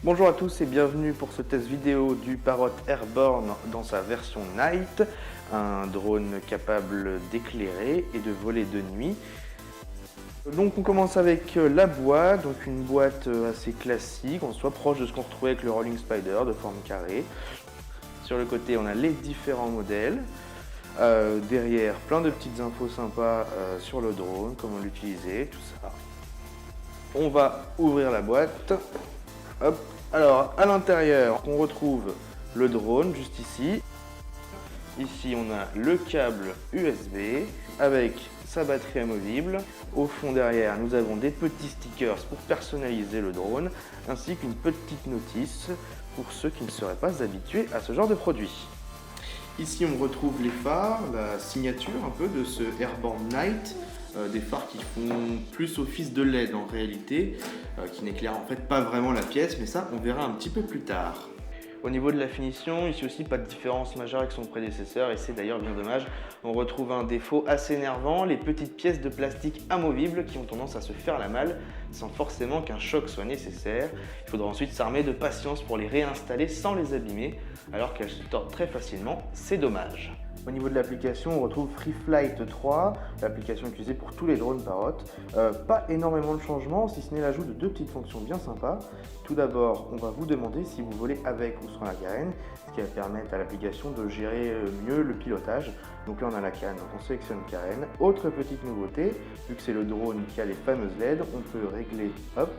Bonjour à tous et bienvenue pour ce test vidéo du Parrot Airborne dans sa version Night, un drone capable d'éclairer et de voler de nuit. Donc on commence avec la boîte, donc une boîte assez classique, on soit proche de ce qu'on retrouvait avec le Rolling Spider de forme carrée. Sur le côté on a les différents modèles. Derrière plein de petites infos sympas sur le drone, comment l'utiliser, tout ça. On va ouvrir la boîte. Hop. Alors à l'intérieur on retrouve le drone juste ici. Ici on a le câble USB avec sa batterie amovible. Au fond derrière nous avons des petits stickers pour personnaliser le drone ainsi qu'une petite notice pour ceux qui ne seraient pas habitués à ce genre de produit. Ici on retrouve les phares, la signature un peu de ce Airborne Night. Des phares qui font plus office de LED en réalité, qui n'éclairent en fait pas vraiment la pièce, mais ça on verra un petit peu plus tard. Au niveau de la finition, ici aussi pas de différence majeure avec son prédécesseur et c'est d'ailleurs bien dommage. On retrouve un défaut assez énervant, les petites pièces de plastique amovibles qui ont tendance à se faire la malle sans forcément qu'un choc soit nécessaire. Il faudra ensuite s'armer de patience pour les réinstaller sans les abîmer alors qu'elles se tordent très facilement, c'est dommage. Au niveau de l'application, on retrouve FreeFlight 3, l'application utilisée pour tous les drones Parrot. Pas énormément de changements, si ce n'est l'ajout de deux petites fonctions bien sympas. Tout d'abord, on va vous demander si vous volez avec ou sans la carène, ce qui va permettre à l'application de gérer mieux le pilotage. Donc là, on a la carène, donc on sélectionne carène. Autre petite nouveauté, vu que c'est le drone qui a les fameuses LED, on peut régler, hop,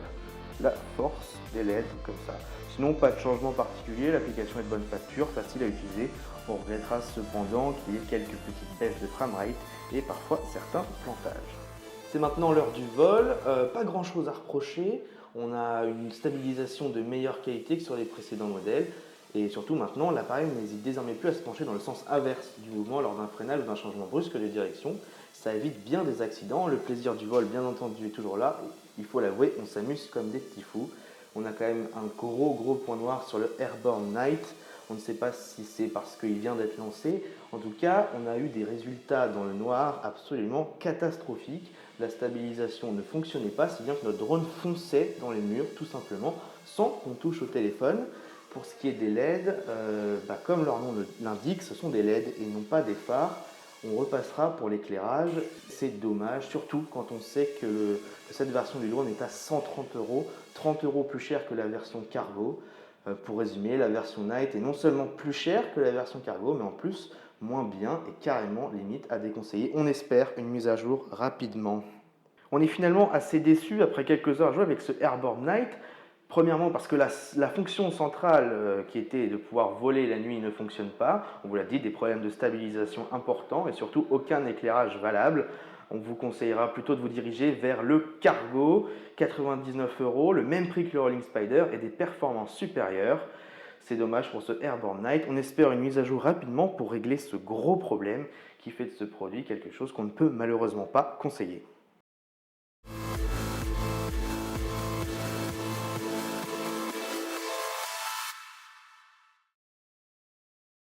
la force des LED comme ça. Sinon, pas de changement particulier, l'application est de bonne facture, facile à utiliser. On regrettera cependant qu'il y ait quelques petites baisses de framerate et parfois certains plantages. C'est maintenant l'heure du vol, pas grand chose à reprocher. On a une stabilisation de meilleure qualité que sur les précédents modèles. Et surtout maintenant, l'appareil n'hésite désormais plus à se pencher dans le sens inverse du mouvement lors d'un freinage ou d'un changement brusque de direction. Ça évite bien des accidents. Le plaisir du vol, bien entendu, est toujours là. Il faut l'avouer, on s'amuse comme des petits fous. On a quand même un gros point noir sur le Airborne Night. On ne sait pas si c'est parce qu'il vient d'être lancé. En tout cas, on a eu des résultats dans le noir absolument catastrophiques. La stabilisation ne fonctionnait pas, si bien que notre drone fonçait dans les murs, tout simplement, sans qu'on touche au téléphone. Pour ce qui est des LED, comme leur nom l'indique, ce sont des LED et non pas des phares. On repassera pour l'éclairage. C'est dommage, surtout quand on sait que cette version du drone est à 130 €, 30 € plus cher que la version Cargo. Pour résumer, la version Night est non seulement plus chère que la version Cargo, mais en plus moins bien et carrément limite à déconseiller. On espère une mise à jour rapidement. On est finalement assez déçu après quelques heures à jouer avec ce Airborne Night. Premièrement parce que la fonction centrale qui était de pouvoir voler la nuit ne fonctionne pas. On vous l'a dit, des problèmes de stabilisation importants et surtout aucun éclairage valable. On vous conseillera plutôt de vous diriger vers le Cargo, 99 €, le même prix que le Rolling Spider et des performances supérieures. C'est dommage pour ce Airborne Night. On espère une mise à jour rapidement pour régler ce gros problème qui fait de ce produit quelque chose qu'on ne peut malheureusement pas conseiller.